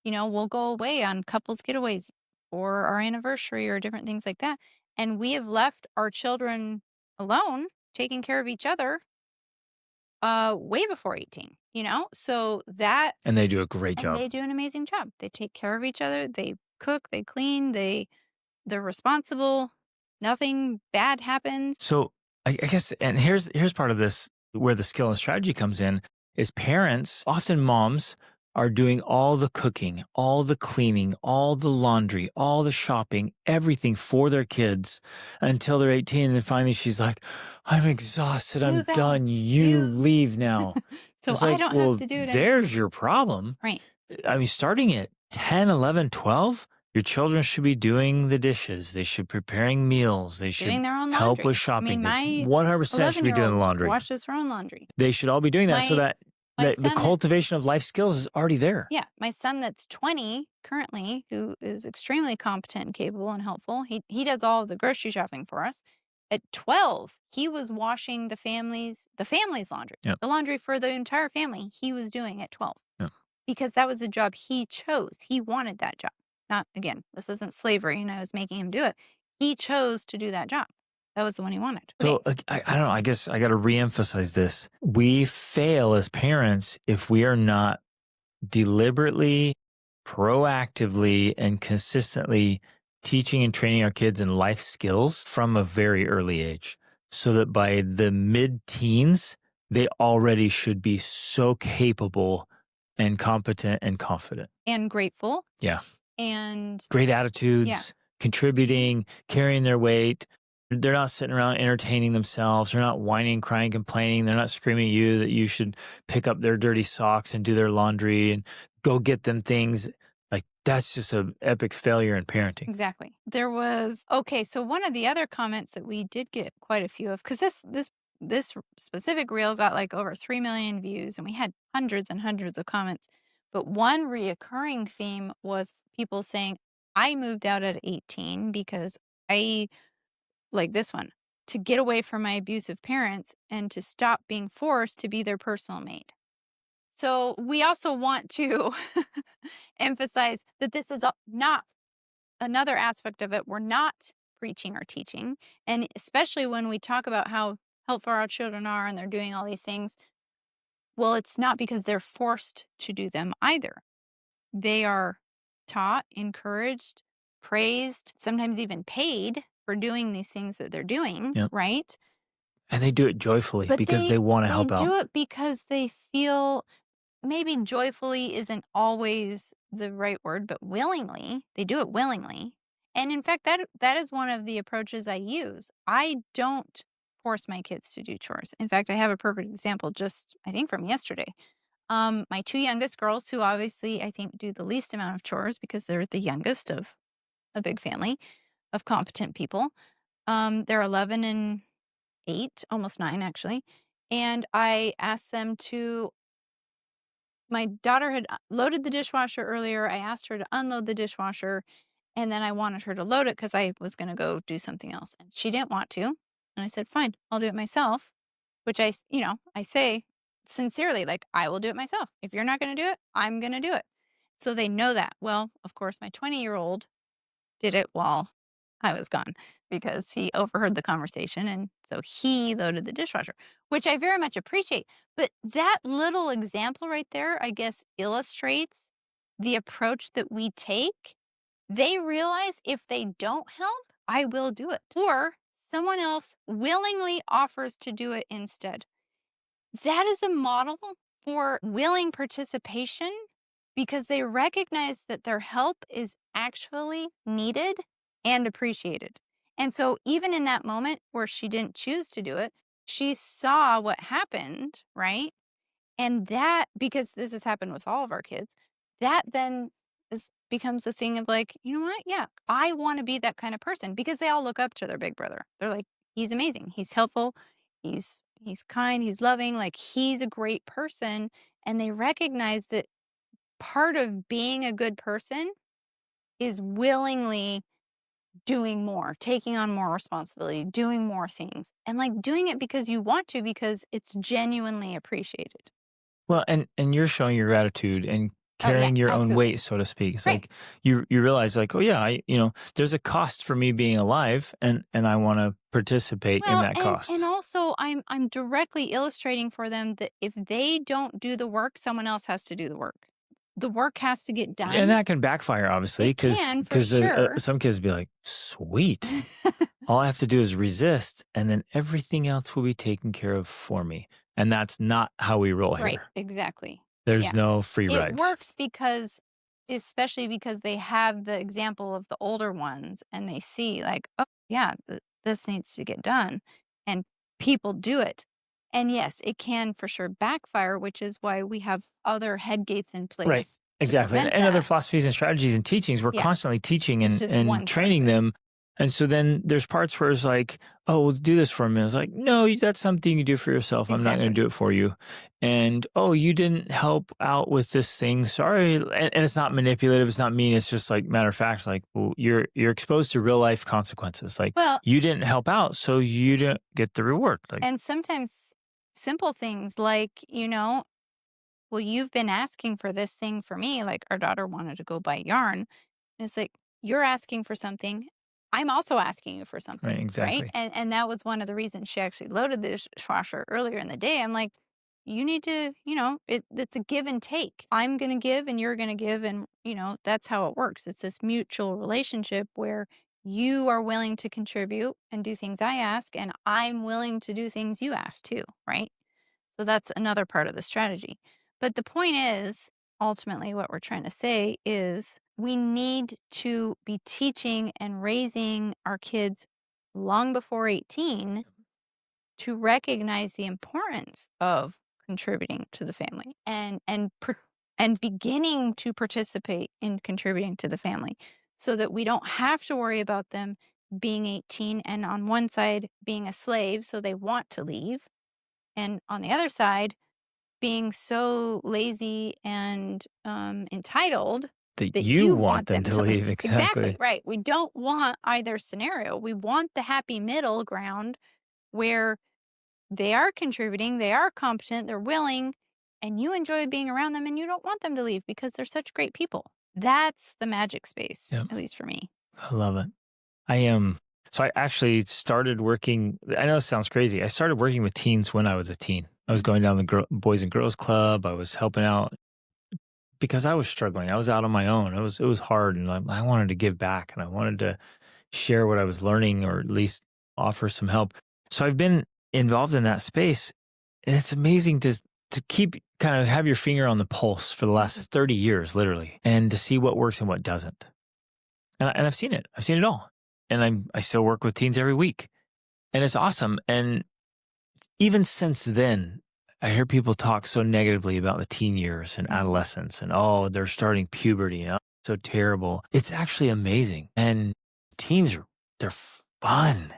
Speaker 2: We'll go away on couples getaways or our anniversary or different things like that. And we have left our children alone, taking care of each other, way before 18, so that...
Speaker 1: And they do a great job.
Speaker 2: They do an amazing job. They take care of each other. They cook, they clean, they're responsible. Nothing bad happens.
Speaker 1: So I guess, and here's part of this where the skill and strategy comes in, is parents, often moms, are doing all the cooking, all the cleaning, all the laundry, all the shopping, everything for their kids until they're 18. And then finally she's like, I'm exhausted. I'm done. You leave now.
Speaker 2: So
Speaker 1: it's
Speaker 2: I don't have to do it anymore.
Speaker 1: There's your problem.
Speaker 2: Right.
Speaker 1: I mean, starting at 10, 11, 12, your children should be doing the dishes. They should be preparing meals. They should
Speaker 2: doing their own
Speaker 1: help
Speaker 2: laundry.
Speaker 1: with shopping.
Speaker 2: My
Speaker 1: 100% should be doing the laundry.
Speaker 2: Washes her own laundry.
Speaker 1: They should all be doing that so that the cultivation of life skills is already there.
Speaker 2: Yeah. My son that's 20 currently, who is extremely competent and capable and helpful, he does all of the grocery shopping for us. At 12, he was washing the family's laundry.
Speaker 1: Yep.
Speaker 2: The laundry for the entire family he was doing at 12.
Speaker 1: Yep.
Speaker 2: Because that was the job he chose. He wanted that job. Not, again, this isn't slavery and I was making him do it. He chose to do that job. That was the one he wanted.
Speaker 1: So I don't know. I guess I got to reemphasize this. We fail as parents if we are not deliberately, proactively, and consistently teaching and training our kids in life skills from a very early age, so that by the mid-teens, they already should be so capable and competent and confident.
Speaker 2: And grateful.
Speaker 1: Yeah.
Speaker 2: And
Speaker 1: great attitudes, contributing, carrying their weight. They're not sitting around entertaining themselves. They're not whining, crying, complaining. They're not screaming at you that you should pick up their dirty socks and do their laundry and go get them things. Like, that's just an epic failure in parenting.
Speaker 2: Exactly. So one of the other comments that we did get quite a few of, because this this specific reel got like over 3 million views and we had hundreds and hundreds of comments. But one reoccurring theme was people saying, I moved out at 18 because I, like this one, to get away from my abusive parents and to stop being forced to be their personal maid. So we also want to emphasize that this is not another aspect of it. We're not preaching or teaching. And especially when we talk about how helpful our children are and they're doing all these things, well, it's not because they're forced to do them either. They are taught, encouraged, praised, sometimes even paid for doing these things that they're doing,
Speaker 1: Yep.
Speaker 2: right?
Speaker 1: And they do it joyfully
Speaker 2: But
Speaker 1: because they want to
Speaker 2: they
Speaker 1: help out.
Speaker 2: do it because they feel, maybe joyfully isn't always the right word, but willingly. They do it willingly. And in fact, that is one of the approaches I use. I don't force my kids to do chores. In fact, I have a perfect example just I think from yesterday. My two youngest girls, who obviously I think do the least amount of chores because they're the youngest of a big family of competent people. They're 11 and 8, almost 9 actually. And I asked them to my daughter had loaded the dishwasher earlier. I asked her to unload the dishwasher, and then I wanted her to load it because I was going to go do something else. And she didn't want to. And I said, fine, I'll do it myself, which I say sincerely, like, I will do it myself. If you're not going to do it, I'm going to do it. So they know that. Well, of course, my 20-year-old did it while I was gone because he overheard the conversation. And so he loaded the dishwasher, which I very much appreciate. But that little example right there, I guess, illustrates the approach that we take. They realize if they don't help, I will do it. Or someone else willingly offers to do it instead. That is a model for willing participation because they recognize that their help is actually needed and appreciated. And so, even in that moment where she didn't choose to do it, she saw what happened, right? And that, because this has happened with all of our kids, that then becomes a thing of like, you know what? Yeah, I want to be that kind of person because they all look up to their big brother. They're like, he's amazing. He's helpful. He's kind. He's loving. Like, he's a great person. And they recognize that part of being a good person is willingly doing more, taking on more responsibility, doing more things, and like doing it because you want to, because it's genuinely appreciated.
Speaker 1: Well, and you're showing your gratitude and
Speaker 2: Oh, yeah,
Speaker 1: carrying your own
Speaker 2: absolutely.
Speaker 1: weight, so to speak. It's
Speaker 2: Right.
Speaker 1: like you realize like, oh yeah, there's a cost for me being alive and I want to participate in
Speaker 2: Well,
Speaker 1: that
Speaker 2: and
Speaker 1: cost.
Speaker 2: also I'm directly illustrating for them that if they don't do the work, someone else has to do the work. The work has to get
Speaker 1: And
Speaker 2: done.
Speaker 1: that can backfire obviously
Speaker 2: It
Speaker 1: because
Speaker 2: can for
Speaker 1: because
Speaker 2: sure.
Speaker 1: some kids be like, "Sweet. All I have to do is resist and then everything else will be taken care of for me." And that's not how we roll
Speaker 2: Right,
Speaker 1: here.
Speaker 2: exactly.
Speaker 1: There's
Speaker 2: Yeah.
Speaker 1: no free
Speaker 2: It
Speaker 1: rides.
Speaker 2: works because, especially because they have the example of the older ones and they see like, oh yeah, this needs to get done, and people do it. And yes, it can for sure backfire, which is why we have other head gates in
Speaker 1: Right.
Speaker 2: place to
Speaker 1: Exactly.
Speaker 2: prevent
Speaker 1: And other
Speaker 2: that.
Speaker 1: philosophies and strategies and teachings, we're
Speaker 2: Yeah,
Speaker 1: constantly teaching
Speaker 2: it's
Speaker 1: and,
Speaker 2: just
Speaker 1: and
Speaker 2: one part of
Speaker 1: training
Speaker 2: it.
Speaker 1: them. And so then there's parts where it's like, oh, well, do this for me. It's like, no, that's something you do for yourself. I'm not going to
Speaker 2: Exactly.
Speaker 1: do it for you. And, oh, you didn't help out with this thing. Sorry. And it's not manipulative. It's not mean. It's just like matter of fact, like, well, you're exposed to real life consequences. Like
Speaker 2: Well,
Speaker 1: you didn't help out. So you didn't get the reward. Like,
Speaker 2: and sometimes simple things like, well, you've been asking for this thing for me. Like our daughter wanted to go buy yarn. And it's like, you're asking for something. I'm also asking you for
Speaker 1: right.
Speaker 2: something, right?
Speaker 1: Exactly.
Speaker 2: And that was one of the reasons she actually loaded the dishwasher earlier in the day. I'm like, you need to, it's a give and take. I'm gonna give and you're gonna give, and that's how it works. It's this mutual relationship where you are willing to contribute and do things I ask, and I'm willing to do things you ask too, right? So that's another part of the strategy. But the point is, ultimately, what we're trying to say is we need to be teaching and raising our kids long before 18 to recognize the importance of contributing to the family and beginning to participate in contributing to the family so that we don't have to worry about them being 18 and on one side being a slave so they want to leave, And on the other side, being so lazy and entitled
Speaker 1: That
Speaker 2: that
Speaker 1: you
Speaker 2: you
Speaker 1: want
Speaker 2: want
Speaker 1: them
Speaker 2: them
Speaker 1: to
Speaker 2: to leave.
Speaker 1: leave,
Speaker 2: Exactly,
Speaker 1: exactly.
Speaker 2: right. We don't want either scenario. We want the happy middle ground where they are contributing, they are competent, they're willing, and you enjoy being around them and you don't want them to leave because they're such great people. That's the magic space,
Speaker 1: Yep,
Speaker 2: at least for me.
Speaker 1: I love it. I am. So I actually started working. I know this sounds crazy. I started working with teens when I was a teen. I was going down the Boys and Girls Club. I was helping out because I was struggling. I was out on my own. It was hard, and I wanted to give back, and I wanted to share what I was learning, or at least offer some help. So I've been involved in that space, and it's amazing to keep kind of have your finger on the pulse for the last 30 years, literally, and to see what works and what doesn't. And I've seen it. I've seen it all. And I still work with teens every week. And it's awesome. And even since then, I hear people talk so negatively about the teen years and adolescence and, oh, they're starting puberty. Oh, so terrible. It's actually amazing. And teens they're fun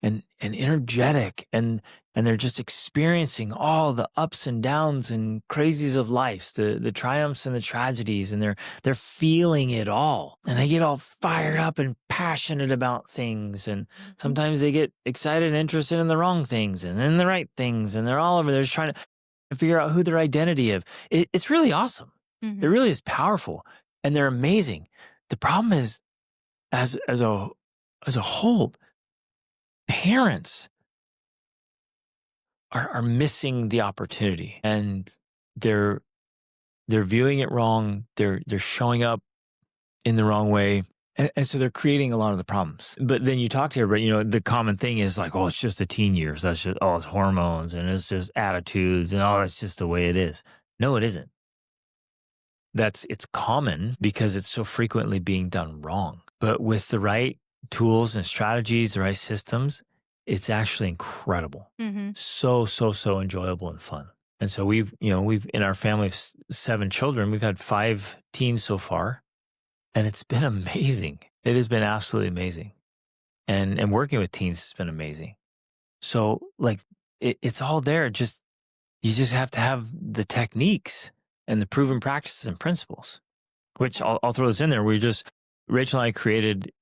Speaker 1: and energetic, and they're just experiencing all the ups and downs and crazies of life, the triumphs and the tragedies, and they're feeling it all, and they get all fired up and passionate about things, and sometimes they get excited and interested in the wrong things and then the right things, and they're all over there just trying to figure out who their identity is. It's really awesome. It
Speaker 2: Mm-hmm.
Speaker 1: really is powerful, and they're amazing. The problem is, as a whole, parents are missing the opportunity, and they're viewing it wrong. They're showing up in the wrong way. And so they're creating a lot of the problems. But then you talk to everybody, the common thing is like, oh, it's just the teen years. That's just, oh, it's hormones and it's just attitudes and, oh, that's just the way it is. No, it isn't. It's common because it's so frequently being done wrong. But with the right tools and strategies, the right systems, it's actually incredible.
Speaker 2: Mm-hmm.
Speaker 1: So enjoyable and fun. And so we've in our family of 7 children, we've had 5 teens so far, and it's been amazing. It has been absolutely amazing. And working with teens has been amazing. So like it's all there. You just have to have the techniques and the proven practices and principles, which I'll throw this in there. Rachel and I created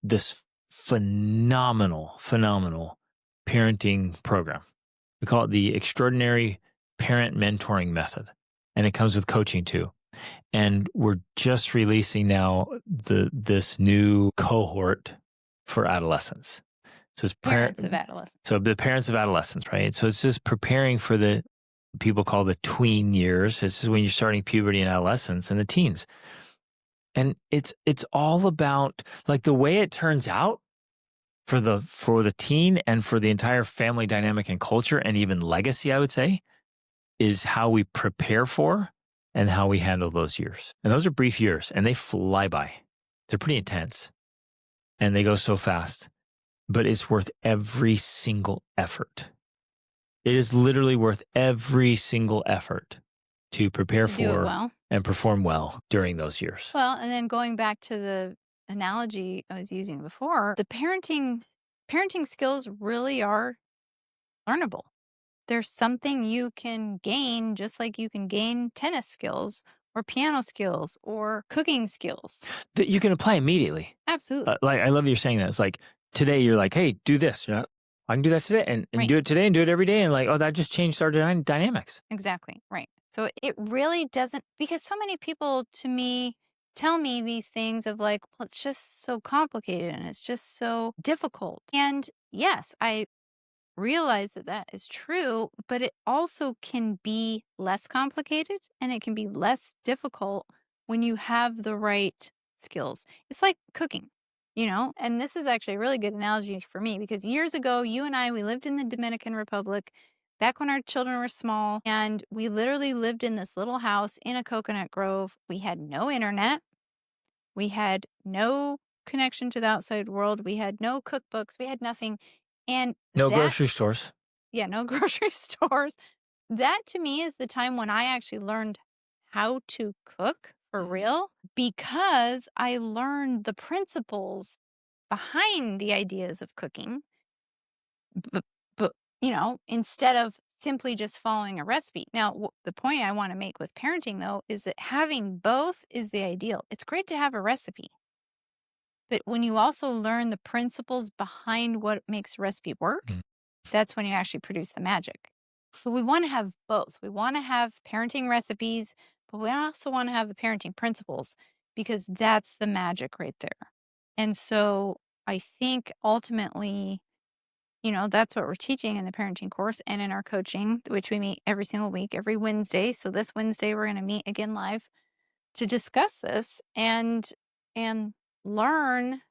Speaker 1: this phenomenal parenting program. We call it the Extraordinary Parent Mentoring Method, and it comes with coaching too. And we're just releasing now this new cohort for adolescents. So it's
Speaker 2: Parents of adolescents.
Speaker 1: So the parents of adolescents, right? So it's just preparing for the people call the tween years. This is when you're starting puberty and adolescence and the teens. And it's all about, like, the way it turns out for the teen and for the entire family dynamic and culture and even legacy, I would say, is how we prepare for and how we handle those years. And those are brief years, and they fly by. They're pretty intense, and they go so fast, but it's worth every single effort. It is literally worth every single effort to prepare
Speaker 2: To do it
Speaker 1: for
Speaker 2: well.
Speaker 1: and perform well during those years.
Speaker 2: Well, and then going back to the analogy I was using before, the parenting skills really are learnable. There's something you can gain just like you can gain tennis skills or piano skills or cooking skills.
Speaker 1: That you can apply immediately.
Speaker 2: Absolutely.
Speaker 1: Like, I love you're saying that. It's like today you're like, hey, do this. I can do that today and
Speaker 2: Right.
Speaker 1: do it today and do it every day. And like, oh, that just changed our dynamics.
Speaker 2: Exactly. Right. So it really doesn't, because so many people to me tell me these things of like, well, it's just so complicated and it's just so difficult. And yes, I realize that that is true, but it also can be less complicated and it can be less difficult when you have the right skills. It's like cooking, and this is actually a really good analogy for me because years ago, you and I, we lived in the Dominican Republic back when our children were small, and we literally lived in this little house in a coconut grove. We had no internet. We had no connection to the outside world. We had no cookbooks. We had nothing. And
Speaker 1: No
Speaker 2: that,
Speaker 1: grocery stores.
Speaker 2: yeah, no grocery stores. That to me is the time when I actually learned how to cook for real because I learned the principles behind the ideas of cooking. But instead of simply just following a recipe. Now, the point I want to make with parenting, though, is that having both is the ideal. It's great to have a recipe, but when you also learn the principles behind what makes a recipe work,
Speaker 1: Mm.
Speaker 2: that's when you actually produce the magic. So we want to have both. We want to have parenting recipes, but we also want to have the parenting principles because that's the magic right there. And so I think ultimately, that's what we're teaching in the parenting course and in our coaching, which we meet every single week, every Wednesday. So this Wednesday, we're going to meet again live to discuss this and learn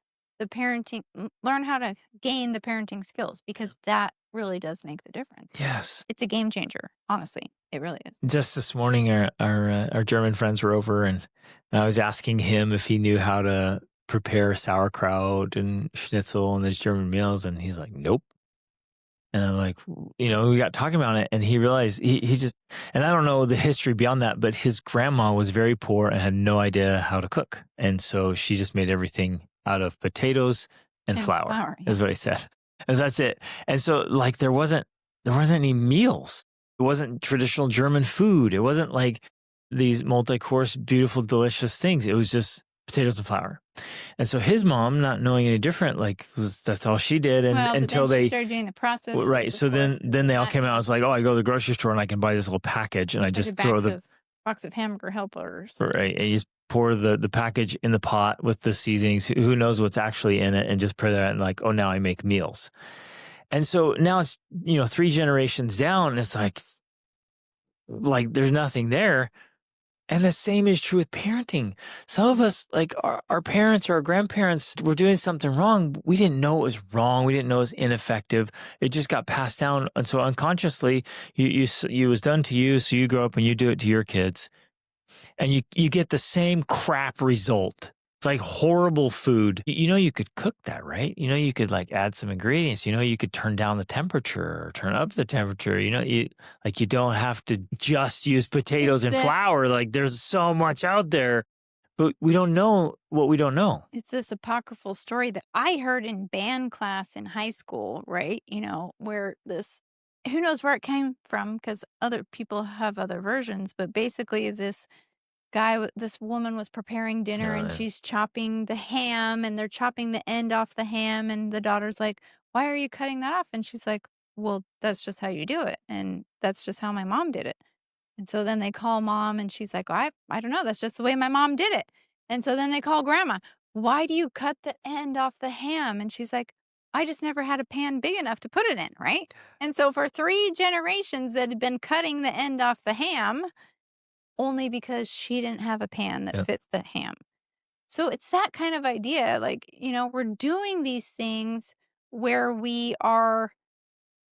Speaker 2: learn how to gain the parenting skills because that really does make the difference.
Speaker 1: Yes.
Speaker 2: It's a game changer, honestly. It really is.
Speaker 1: Just this morning, our German friends were over, and I was asking him if he knew how to prepare sauerkraut and schnitzel and these German meals, and he's like, "Nope." And I'm like, we got talking about it, and he realized he just, and I don't know the history beyond that, but his grandma was very poor and had no idea how to cook, and so she just made everything out of potatoes and flour,
Speaker 2: Yeah.
Speaker 1: is what he said, and that's it. And so like there wasn't any meals. It wasn't traditional German food. It wasn't like these multi-course, beautiful, delicious things. It was just potatoes and flour. And so his mom, not knowing any different, that's all she did. And
Speaker 2: Well, but
Speaker 1: until
Speaker 2: then she
Speaker 1: they
Speaker 2: started doing the process.
Speaker 1: right. So then they all came out. I was like, oh, I go to the grocery store and I can buy this little package, and I just throw the
Speaker 2: box of hamburger helpers.
Speaker 1: right. And you just pour the package in the pot with the seasonings. Who knows what's actually in it, and just put that in, like, oh, now I make meals. And so now it's 3 generations down, and it's like there's nothing there. And the same is true with parenting. Some of us, like our parents or our grandparents, were doing something wrong. We didn't know it was wrong. We didn't know it was ineffective. It just got passed down. And so unconsciously, you was done to you. So you grow up and you do it to your kids. And you get the same crap result. It's like horrible food. You could cook that, right? You could add some ingredients. You could turn down the temperature or turn up the temperature. You don't have to just use potatoes and flour. Like there's so much out there, but we don't know what we don't know.
Speaker 2: It's this apocryphal story that I heard in band class in high school, right? Where who knows where it came from because other people have other versions, but basically this woman was preparing dinner and she's chopping the ham and they're chopping the end off the ham. And the daughter's like, why are you cutting that off? And she's like, well, that's just how you do it. And that's just how my mom did it. And so then they call mom and she's like, I don't know. That's just the way my mom did it. And so then they call grandma. Why do you cut the end off the ham? And she's like, I just never had a pan big enough to put it in. Right. And so for 3 generations that had been cutting the end off the ham, only because she didn't have a pan that fit the ham. So it's that kind of idea. We're doing these things where we are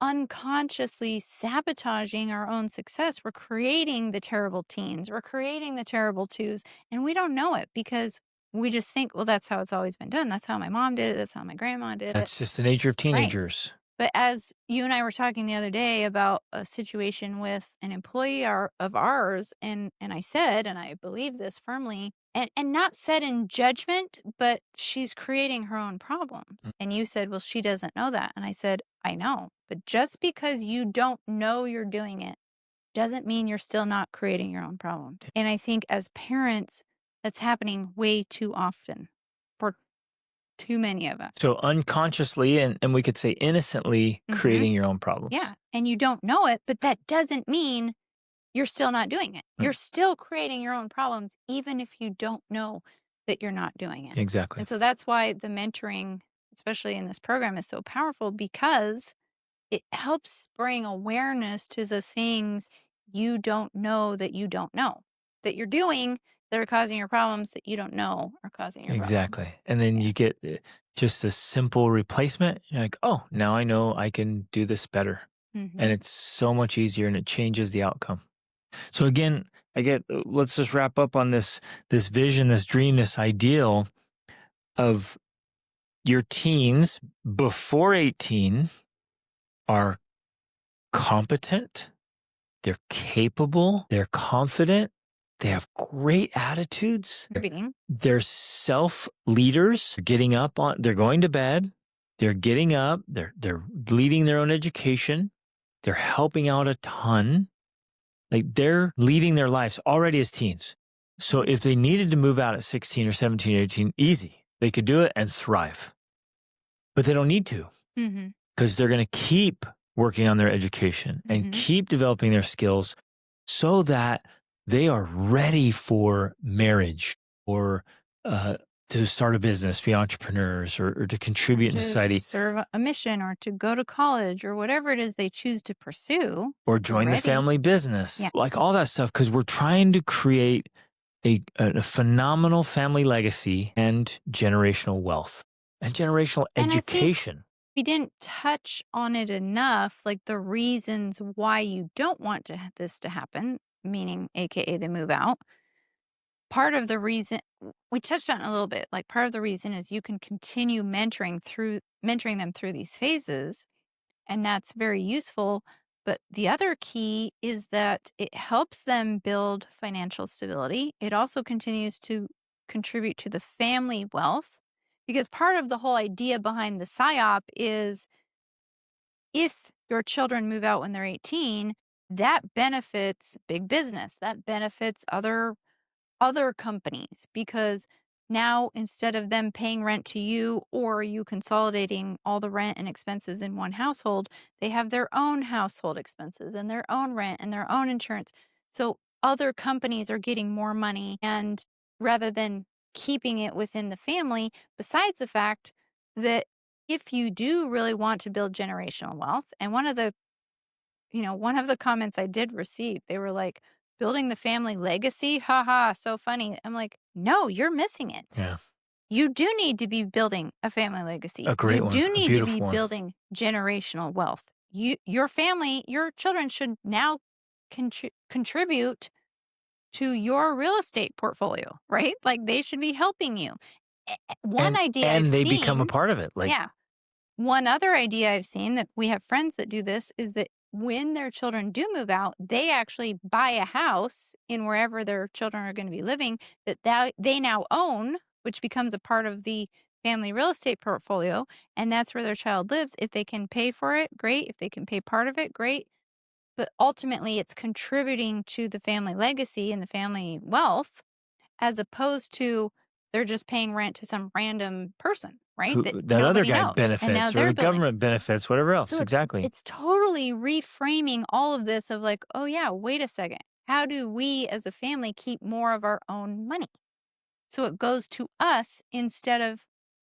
Speaker 2: unconsciously sabotaging our own success. We're creating the terrible teens. We're creating the terrible twos. And we don't know it because we just think, well, that's how it's always been done. That's how my mom did it. That's how my grandma did it.
Speaker 1: That's just the nature of teenagers.
Speaker 2: Right. But as you and I were talking the other day about a situation with an employee of ours, and I said, and I believe this firmly, and not said in judgment, but she's creating her own problems. And you said, well, she doesn't know that. And I said, I know. But just because you don't know you're doing it doesn't mean you're still not creating your own problems. And I think as parents, that's happening way too often for too many of us.
Speaker 1: So unconsciously, and we could say innocently, creating your own problems.
Speaker 2: Yeah. And you don't know it, but that doesn't mean you're still not doing it. You're still creating your own problems, even if you don't know that you're not doing it.
Speaker 1: Exactly.
Speaker 2: And so that's why the mentoring, especially in this program, is so powerful because it helps bring awareness to the things you don't know that that you're doing that are causing your problems that you don't know are causing your problems.
Speaker 1: Exactly. And then you get just a simple replacement. You're like, oh, now I know I can do this better. And it's so much easier and it changes the outcome. So again, let's just wrap up on this vision, this dream, this ideal of your teens before 18 are competent, they're capable, they're confident, they have great attitudes. They're self-leaders. They're going to bed. They're getting up. They're leading their own education. They're helping out a ton. Like they're leading their lives already as teens. So if they needed to move out at 16 or 17 or 18, easy. They could do it and thrive. But they don't need to because they're going to keep working on their education and keep developing their skills so that they are ready for marriage or to start a business, be entrepreneurs, or to contribute in society.
Speaker 2: Serve a mission or to go to college or whatever it is they choose to pursue.
Speaker 1: Or join the family business. Yeah. Like all that stuff, because we're trying to create a phenomenal family legacy and generational wealth and generational education.
Speaker 2: We didn't touch on it enough, like the reasons why you don't want this to happen, meaning AKA they move out. Part of the reason we touched on it a little bit, like part of the reason is you can continue mentoring them through these phases, and that's very useful. But the other key is that it helps them build financial stability. It also continues to contribute to the family wealth, because part of the whole idea behind the Psyop is if your children move out when they're 18, that benefits big business, that benefits other companies, because now instead of them paying rent to you or you consolidating all the rent and expenses in one household, they have their own household expenses and their own rent and their own insurance. So other companies are getting more money, and rather than keeping it within the family, besides the fact that if you do really want to build generational wealth, and one of the comments I did receive, they were like, building the family legacy, haha, so funny. I'm like, no, you're missing it.
Speaker 1: Yeah.
Speaker 2: You do need to be building a family legacy.
Speaker 1: A great one.
Speaker 2: You do need to be
Speaker 1: one.
Speaker 2: building generational wealth. Your family, your children should now contribute to your real estate portfolio, right? Like they should be helping you. One idea I've
Speaker 1: they
Speaker 2: seen,
Speaker 1: become a part of it. Like,
Speaker 2: yeah. One other idea I've seen, that we have friends that do this, is that when their children do move out, they actually buy a house in wherever their children are going to be living that they now own, which becomes a part of the family real estate portfolio. And that's where their child lives. If they can pay for it, great. If they can pay part of it, great. But ultimately, it's contributing to the family legacy and the family wealth, as opposed to they're just paying rent to some random person, right?
Speaker 1: That other guy
Speaker 2: knows.
Speaker 1: benefits, or the government benefits, whatever else.
Speaker 2: So
Speaker 1: exactly.
Speaker 2: It's totally reframing all of this of like, oh yeah, wait a second. How do we as a family keep more of our own money? So it goes to us instead of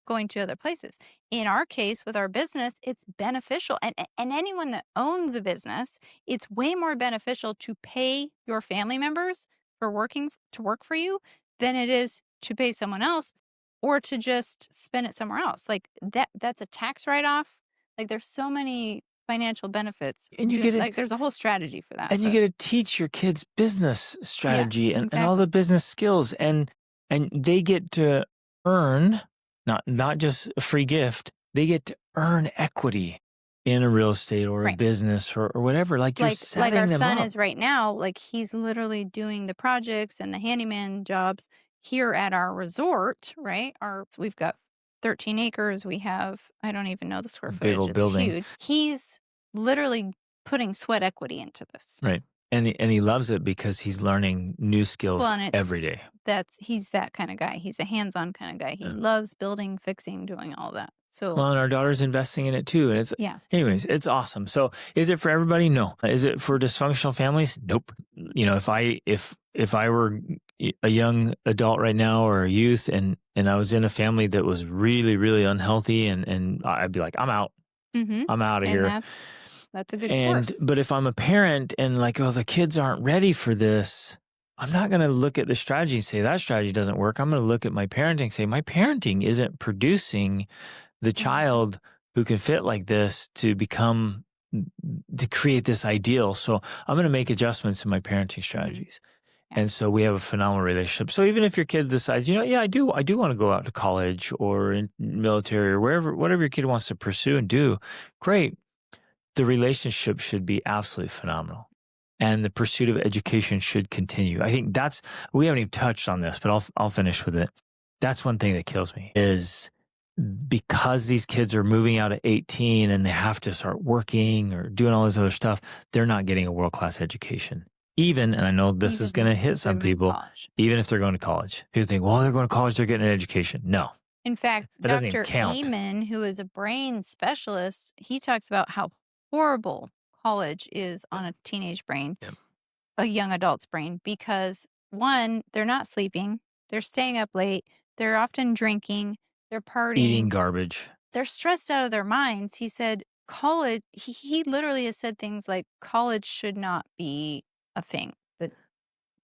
Speaker 2: going to other places. In our case, with our business, it's beneficial. And anyone that owns a business, it's way more beneficial to pay your family members for to work for you than it is to pay someone else or to just spend it somewhere else. Like that's a tax write-off. Like there's so many financial benefits.
Speaker 1: And you get
Speaker 2: there's a whole strategy for that.
Speaker 1: And you get to teach your kids business strategy and all the business skills. And they get to earn, not just a free gift, they get to earn equity in a real estate or a business or whatever. Like you're setting them up.
Speaker 2: Like our son is right now, like he's literally doing the projects and the handyman jobs here at our resort, right? We've got 13 acres. We have, I don't even know the square footage.
Speaker 1: Big old building.
Speaker 2: Huge. He's literally putting sweat equity into this.
Speaker 1: Right. And he loves it because he's learning new skills every day.
Speaker 2: He's that kind of guy. He's a hands-on kind of guy. He loves building, fixing, doing all that. So,
Speaker 1: well, and our daughter's investing in it too. And anyways, it's awesome. So is it for everybody? No. Is it for dysfunctional families? Nope. You know, if I were a young adult right now or a youth and I was in a family that was really, really unhealthy and I'd be like, I'm out. I'm out of here.
Speaker 2: That's a good course.
Speaker 1: But if I'm a parent and like, oh, the kids aren't ready for this, I'm not going to look at the strategy and say that strategy doesn't work. I'm going to look at my parenting and say my parenting isn't producing the child who can fit like this to create this ideal. So I'm going to make adjustments in my parenting strategies. Yeah. And so we have a phenomenal relationship. So even if your kid decides, I do want to go out to college or in military or whatever your kid wants to pursue and do, great. The relationship should be absolutely phenomenal. And the pursuit of education should continue. I think we haven't even touched on this, but I'll finish with it. That's one thing that kills me is because these kids are moving out at 18 and they have to start working or doing all this other stuff, they're not getting a world-class education. Even, and I know this is going to hit some people, even if they're going to college. People think, well, they're going to college, they're getting an education. No.
Speaker 2: In fact,
Speaker 1: That doesn't even
Speaker 2: Dr.
Speaker 1: count.
Speaker 2: Amen, who is a brain specialist, he talks about how horrible college is on a teenage brain,
Speaker 1: Yep.
Speaker 2: a young adult's brain, because one, they're not sleeping, they're staying up late, they're often drinking, they're partying,
Speaker 1: Eating garbage.
Speaker 2: they're stressed out of their minds. He said college, he literally has said things like college should not be a thing that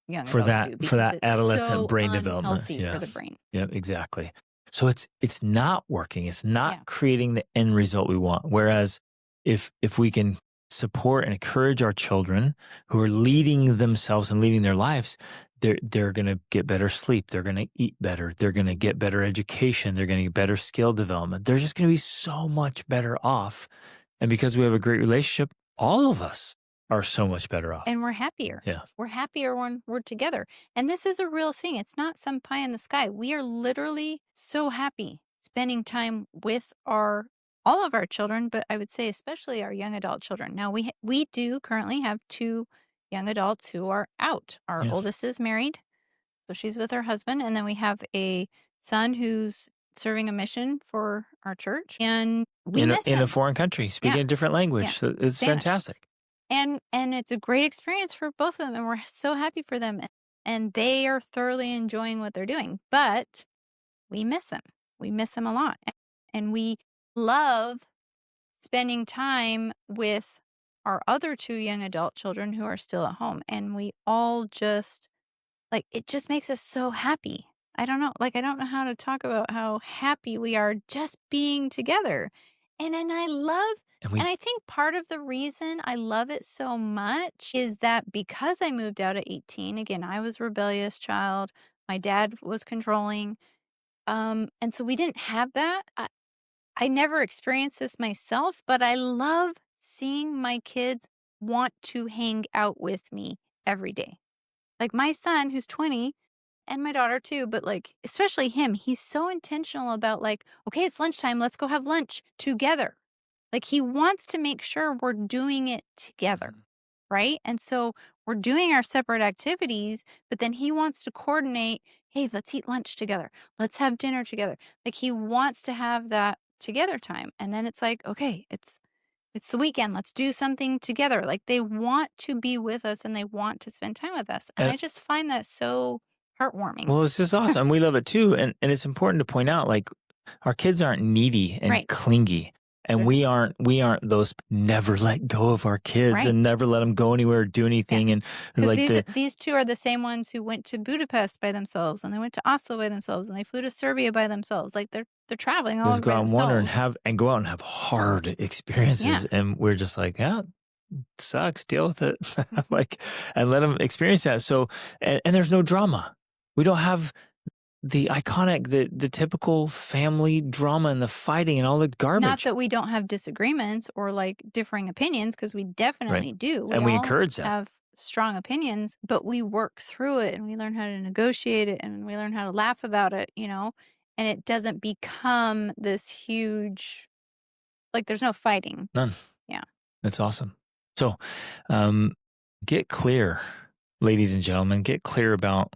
Speaker 2: young
Speaker 1: For
Speaker 2: adults do
Speaker 1: that,
Speaker 2: because
Speaker 1: for that
Speaker 2: it's
Speaker 1: adolescent
Speaker 2: so
Speaker 1: brain development.
Speaker 2: unhealthy
Speaker 1: Yeah.
Speaker 2: for the brain.
Speaker 1: Yeah, exactly. So it's not working. It's not
Speaker 2: Yeah.
Speaker 1: creating the end result we want. Whereas if we can support and encourage our children who are leading themselves and leading their lives, they're going to get better sleep. They're going to eat better. They're going to get better education. They're going to get better skill development. They're just going to be so much better off. And because we have a great relationship, all of us are so much better off.
Speaker 2: And we're happier.
Speaker 1: Yeah.
Speaker 2: We're happier when we're together. And this is a real thing. It's not some pie in the sky. We are literally so happy spending time with all of our children, but I would say especially our young adult children. Now we do currently have 2 young adults who are out. Our
Speaker 1: Yeah.
Speaker 2: oldest is married, so she's with her husband, and then we have a son who's serving a mission for our church, and we miss
Speaker 1: in
Speaker 2: him.
Speaker 1: a foreign country, speaking
Speaker 2: Yeah.
Speaker 1: a different language.
Speaker 2: Yeah.
Speaker 1: So it's
Speaker 2: Spanish.
Speaker 1: fantastic.
Speaker 2: And it's a great experience for both of them, and we're so happy for them, and they are thoroughly enjoying what they're doing. But we miss them. We miss them a lot, and we love spending time with our other 2 young adult children who are still at home, and we all just like it just makes us so happy. I don't know, I don't know how to talk about how happy we are just being together. And I love
Speaker 1: And
Speaker 2: and I think part of the reason I love it so much is that because I moved out at 18, again, I was a rebellious child. My dad was controlling. And so we didn't have that. I never experienced this myself, but I love seeing my kids want to hang out with me every day. Like my son, who's 20, and my daughter too, but especially him, he's so intentional about okay, it's lunchtime, let's go have lunch together. He wants to make sure we're doing it together, right? And so we're doing our separate activities, but then he wants to coordinate, hey, let's eat lunch together. Let's have dinner together. He wants to have that together time. And then it's okay, it's the weekend. Let's do something together. They want to be with us and they want to spend time with us. And I just find that so heartwarming.
Speaker 1: Well, it's just awesome. We love it too. And it's important to point out, our kids aren't needy and
Speaker 2: Right.
Speaker 1: clingy. And we aren't those never let go of our kids
Speaker 2: Right.
Speaker 1: and never let them go anywhere or do anything.
Speaker 2: Yeah.
Speaker 1: And
Speaker 2: Because these 2 are the same ones who went to Budapest by themselves, and they went to Oslo by themselves, and they flew to Serbia by themselves. They're traveling all
Speaker 1: just
Speaker 2: over
Speaker 1: go
Speaker 2: by
Speaker 1: out and wander
Speaker 2: themselves.
Speaker 1: and go out and have hard experiences.
Speaker 2: Yeah.
Speaker 1: And we're just yeah, sucks, deal with it. And let them experience that. So, and there's no drama. We don't have the iconic, the typical family drama and the fighting and all the garbage.
Speaker 2: Not that we don't have disagreements or differing opinions, because we definitely do.
Speaker 1: And we
Speaker 2: all
Speaker 1: encourage that.
Speaker 2: have strong opinions, but we work through it and we learn how to negotiate it and we learn how to laugh about it, and it doesn't become this huge, there's no fighting.
Speaker 1: None.
Speaker 2: Yeah.
Speaker 1: That's awesome. So, get clear, ladies and gentlemen, get clear about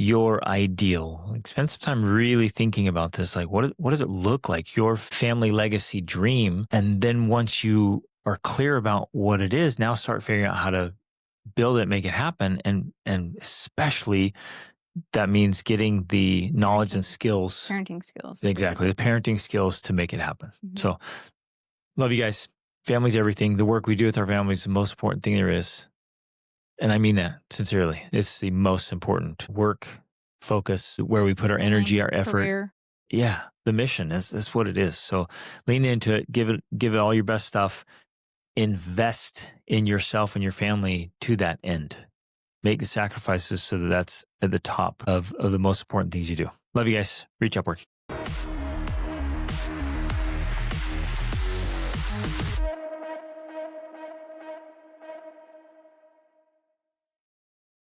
Speaker 1: your ideal. Spend some time really thinking about this. What does it look like, your family legacy dream? And then once you are clear about what it is, now start figuring out how to build it, make it happen. And especially that means getting the knowledge and skills.
Speaker 2: Parenting skills.
Speaker 1: Exactly. The parenting skills to make it happen.
Speaker 2: Mm-hmm.
Speaker 1: So love you guys. Family's everything. The work we do with our families is the most important thing there is. And I mean that sincerely. It's the most important work, focus, where we put our energy, our effort.
Speaker 2: Career.
Speaker 1: Yeah, the mission is what it is. So lean into it, give it all your best stuff. Invest in yourself and your family to that end. Make the sacrifices so that's at the top of the most important things you do. Love you guys. Reach upward.